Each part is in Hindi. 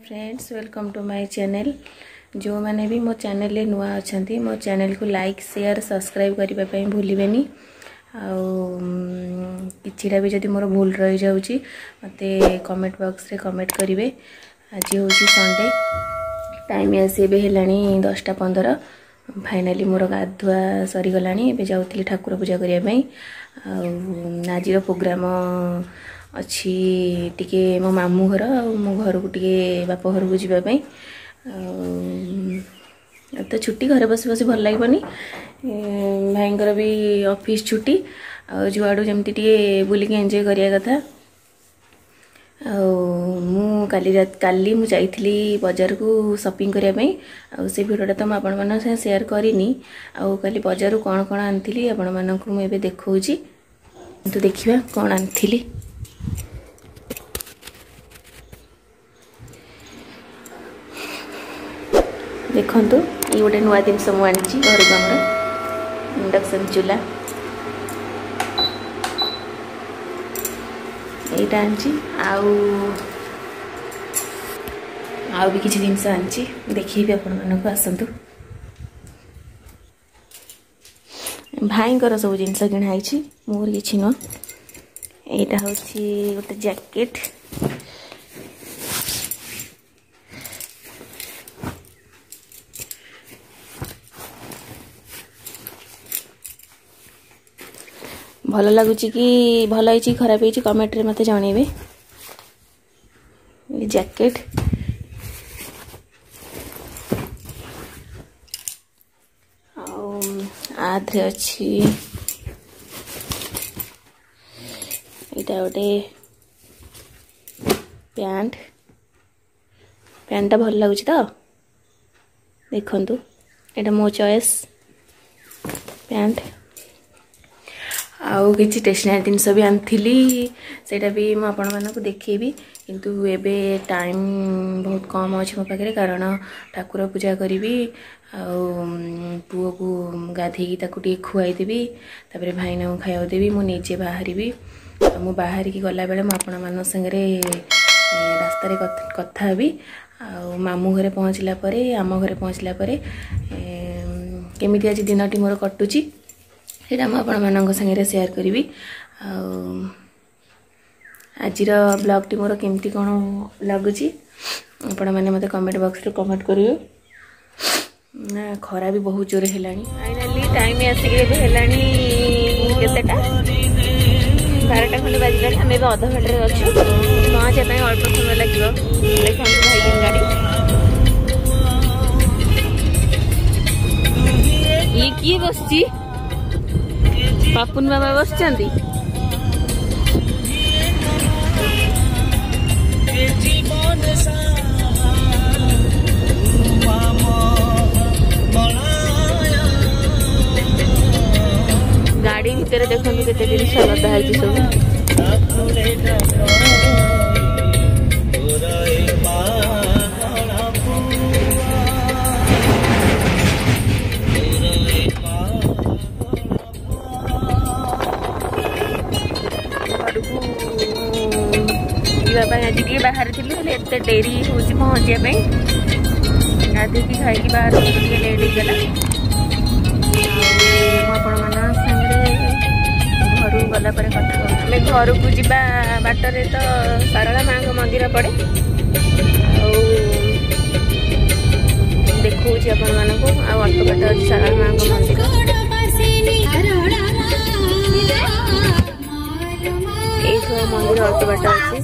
Friends welcome to my channel. जो मैंने भी मो चैनल रे नुआ अच्छा मो चैनल को लाइक शेयर सब्सक्राइब करने भूलें। किछिटा भी जदि मोर भूल रही जाऊँगी मत कमेंट बॉक्स रे कमेंट करेंगे। आज हूँ संडे टाइम आसी है 10:15। फाइनाली मोर गाधुआ सरीगला जाऊँगी ठाकुर पूजा करने। आज प्रोग्राम अच्छी टिके मो मामू घर मो घर को टिके बाप घर को जीवाई तो छुट्टी घर बस बस भल लगनी। भाईंकर भी ऑफिस छुट्टी जुआड़ू जमती टे बुलिक एंजॉय करिया कथा। काली मु जाइथली बाजार को शॉपिंग करने से भिडियोटा तो आपण मान शेयर करनी। काली बाजार कौन कौन आनी आपण मानक मुझे देखा तो देखिए कौन आनी। देखु ये गोटे नुआ जिन मुझे घर को आमर इंडक्शन चूल्हा यहाँ आउ भी किसी जिनस आनी देखिए आपण मानक आसतु। भाईंकर सब जिनस किणाई मोर कि नुह। यहाँ हूँ गोटे जैकेट भल लगुच कि भल है खराब है कमेंट रे मते जणेबे। जैकेट आधे अच्छी गोटे पैंटा भल लगुच तो देखंतु। एटा मो चॉइस पैंट आउ कि स्टेशनरी जिनस भी आनी सेटा भी मुझे देखी किंतु एबे टाइम बहुत कम अच्छे मो पाखे कारण ठाकुर पूजा करी पुओ को गाधेकी ताकू खुआई देवी तापर भाईना को खाया देवी मु निजे बाहरी मु बाहर की गला बेले आपण संगे रास्तार कथा भी मामू घरे पहुँचला आम घरे पहुँचला केमिति आज दिनटी मोर कटुची सेटा मुझे संगे शेयर करी। आज ब्लॉग टी मोर केमती कौन लगुच आपण मैंने मत कमेंट बॉक्स रे कमेंट करियो। ना खरा भी बहुत जोर है फाइनाली टाइम आसिक केतेटा 12टा खंडे बाजिलानी। आम अध घंटे अच्छु पहुँचापी अल्प समय लगे। देखो भाई गाड़ी ये किए बसची पापुन बाबा बस गाड़ी भितर देखो केते जिनिस लदा है सब। आज टे बाहर थी एत डेरी हो पहुँचापी गाधे खाई बाहर लेट होगला। घर गला कथा घर को जीवा बाटर तो सारला माँ का मंदिर पड़े देखा आपण मानक अल्प बाट अच्छी सारला माँ का मंदिर ये मंदिर अल्प बाट अच्छी।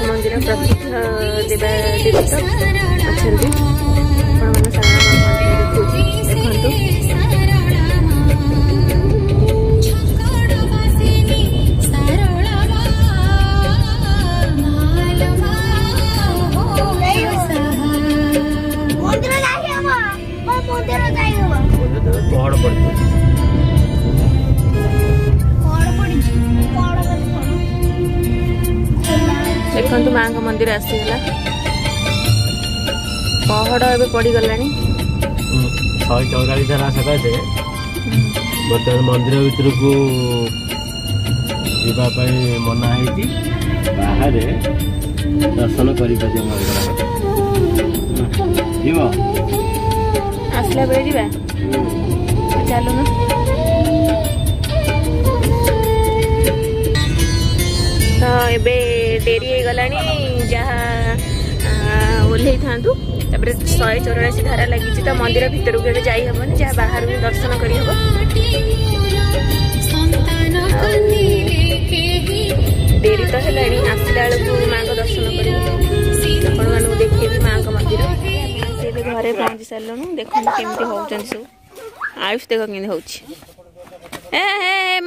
मंदिर प्रसिद्ध देवा देवता अच्छा देखु पहाड़ पड़ता मंदिर आसीगला पहाड़ एबे पड़ी गलानी 144 धारा सकाशे बर्तमान मंदिर भीतर को जावाई मना है बाहर दर्शन कर आसला बेले जीवा चलो ना तो एबे डेरी हो गलानी जहाँ ओल्हे था 184 धारा लगी तो मंदिर भीतर को जाई हबनी जहाँ बाहर भी दर्शन करी हबो डेरी तो हेलानी आसला बेलू माँ को दर्शन कर देखिए माँ को मंदिर से घरे पहुँची सारूँ देख केमती होती सब आयुष देख के हो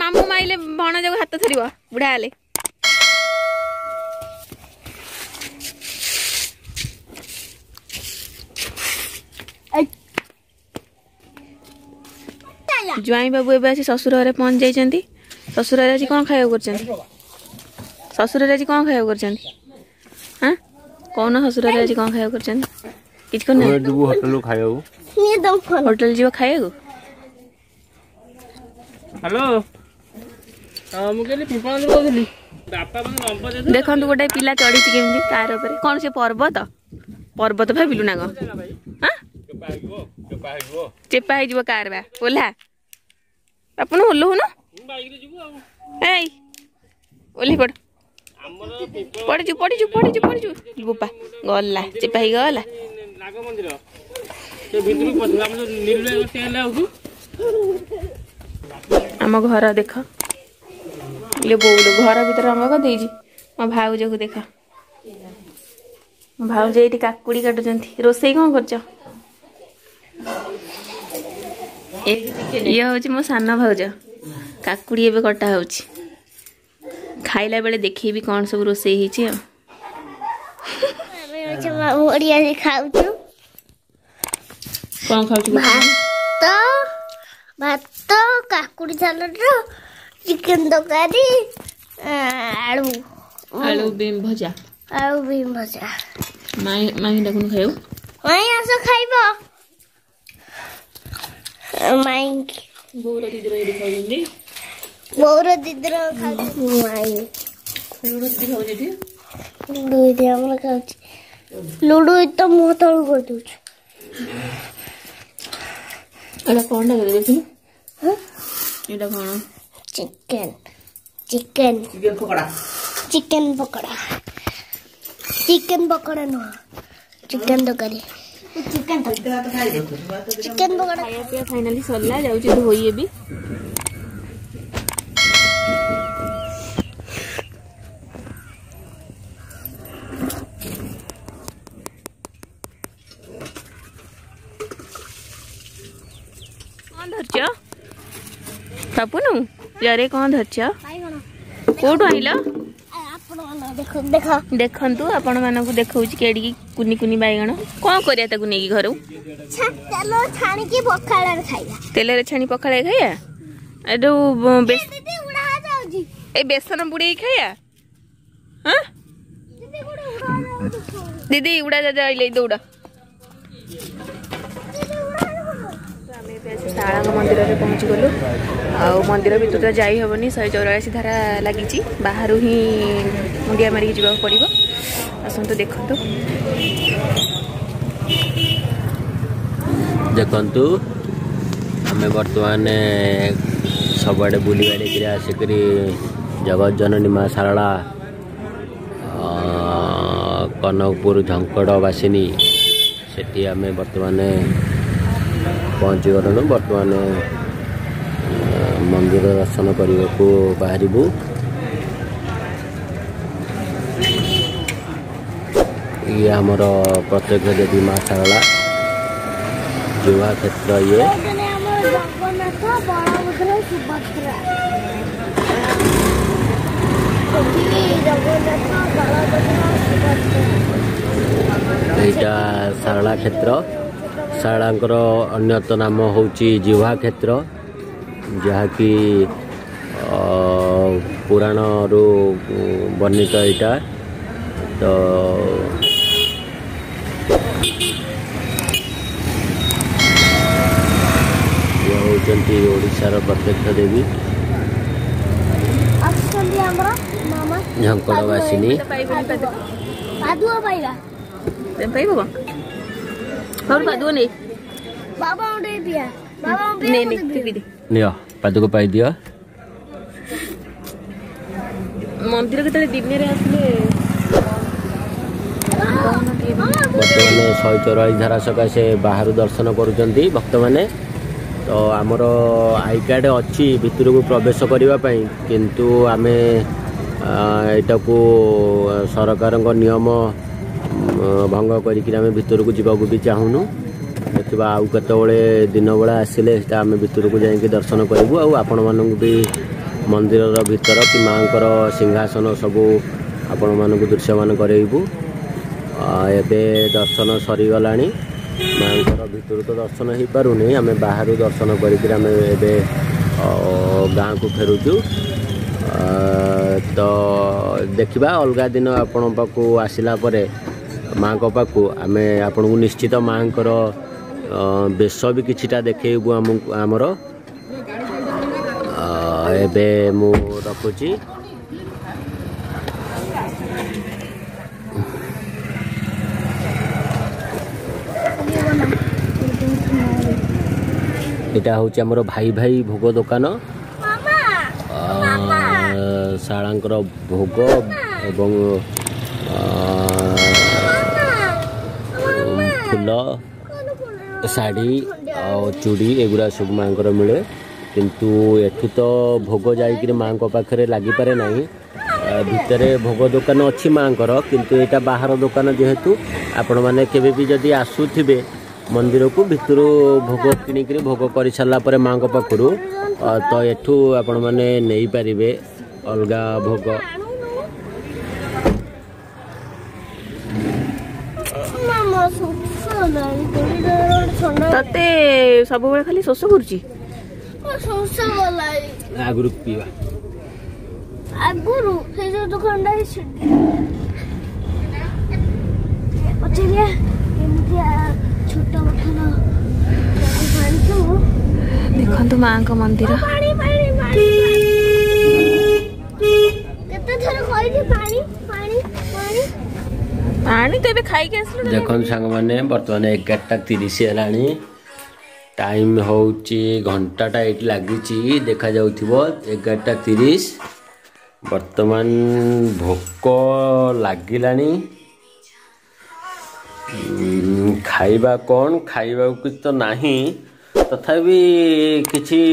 मामू माइले भण जो हाथ थर बुढ़ा हेले ज्वाई बाबू एवं आसी ससुर घरे पहुँच जाइए ससुर आज कौन खाया कर ससुर आज कौन खाया कर हाँ कौन ससुर आज कौन खाया कर होटल जीव खाया हेलो देखो गोटे पिला चढ़ी केमी कार कौन से पर्वत पर्वत भाविलु ना कौन चेपा हो कार बा ओला अपन ओल्लू न ओल्ही पड़ पड़जु पड़जु पड़जु पड़जु बोपा गला चेपा ही गला आम घर देख ये बोल घर भीतर रंग कर देजी मो भाउज को देख भाउज ये काकुड़ी काटुचंती रोसई कौन कर ये हूँ मो सान भाउज काकुड़ी एवं कटा हो खाइला बेले देखेबी कौन सब रोसई कौन खाऊ भात काकुड़ी सालाड चिकेन तरकारी आलू आलू बीम भजा माई डाकुन खाऊ माई आस खाइब माई बोर दीदी रे खाउनी बोर दीदी रे खाउ माई लुडो दीदी खाउ जेठी लुडो दीदी हमरा खाउ लुडो तो मुंह तळ कर दउ एला कोन लगे देखि हां एला कोन चिकेन पकोड़ा नो चिकेन तरकारी चिकेन पकोड़ा खाया पिया फाइनली सरला जाउची धोई भी कौन धरछ पापुनु यारे कौन धरछ कोठु आइल देखंतु आपण मानकु देखौची केडी कुनी कुनी बाइगण कोन करिया ताकु नेकी घरु तेल छाणी की पखाळे खाइया तेल रे छाणी पखाळे खाइया एडो बेस दीदी उड़ा जाउजी ए बेसन बुड़े खाइया हां दीदी उड़ा जा जाइले दौड़ा शाला मंदिर में पहुँच गलु आ मंदिर भीतर तो जाई हेनी 184 धारा लगी बाहर ही मुंडिया मारिक जावाक पड़ो आसतु देखु देखु आम बर्तमान सबुआड़े बुली बाड़ी आसिक जगत जननी माँ शारला कनकपुर झंकड़वासिनी से आम बर्तमान पहुँची गलु बर्तमान मंदिर दर्शन करने को बाहरबू ये आमर प्रत्यक्ष देवी माँ शारला जुहा क्षेत्र ये यहाँ शारला क्षेत्र शारलांकर अन्यत नाम होची जिह्वा क्षेत्र जहाँकि पुराण रू वर्णित यहाँ तो ये होचंती ओडिशार प्रत्यक्ष देवी झंकड़वासिनी पादुआ पाइबा पाइबो और पादुआ नहीं बाबा उठे पिया बाबा नहीं नहीं पी दे नियो पादुक पाई दियो मंदिर के तले दिन रे आसले बर्तमान 144 धारा सकाशे बाहर दर्शन करुचंती भक्त माने तो आमर आई कार्ड अच्छी भितर को प्रवेश करने किंतु आमे एटा को सरकार नियम भंग करके भितर को जावाक भी चाहूनु देखा आउ केतबले दिन बेला आसिले आम भितर को जाइए दर्शन करूँ आपण मानक भी मंदिर भीतर कि माँ सिंहासन सबू आपण मानक दृश्य मान करेबू एबे दर्शन सरीगला माँ भीतर तो दर्शन हो पारुनी आम बाहर दर्शन करके गाँ को फेरुचु तो देखा अलग दिन आपण पाखु आसला माँ को पाखु आम आपन को निश्चित माँ बेश भी किछिटा देखेबू आमर एबे मु रखुची एटा होची हमरो भाई भाई भोग दुकान शालांकर भोग एवं फूल शाढ़ी चूड़ी एगुड़ा सब माँ मिले किंतु एठू तो भोग जाइए माँ पाखे लगी पारे ना भितर भोग दुकान अच्छी माँ किंतु यहाँ बाहर दुकान जेहेतु आपण मैंने केवे भी जदि आसुथिबे मंदिर को भितर भोग किणिक भोग कर सारा माँ पाखु तो एठू आपण मैंने नहीं पारे अलग भोग तते सब बेले खाली शोष करूची आगुरु पीवा आगुरु से जो दुकानदार पचरिया एमतिया छोटा बखना पानी तो देखंतु माँ का मंदिर पानी पानी पानी केते थर खोई थी पानी पानी पानी पानी तो एबे खाई के आसलो देखो सांग माने वर्तमान 11:30 हेलानी टाइम होची घंटाटा ये लगी देखा जाउथिबो 11:30 वर्तमान भोक लागिलानी खाइबा कौन खाइबा कुछ तो नहीं तथापि किछि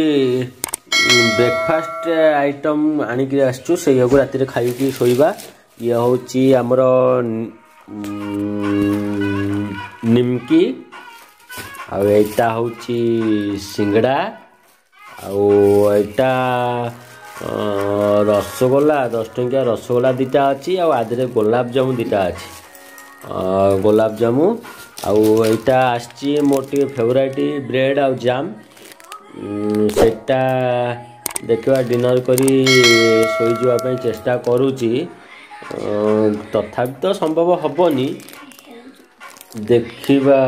ब्रेकफास्ट आइटम आनिक आसचु से राति खाई शोइबा ये होची हमर निमकी आटा होची सिंगड़ा आटा रसगोला 10 टंकिया रसगोला दीटा अच्छी आदि गोलाप जामु दीटा अच्छी गोलाप जामु आटा आसची मोर टे फेवरेट ब्रेड आउ जाम सेटा देखा डिनर करी शोई जावाई चेष्टा करुची तथापि तो संभव हबनी देखिबा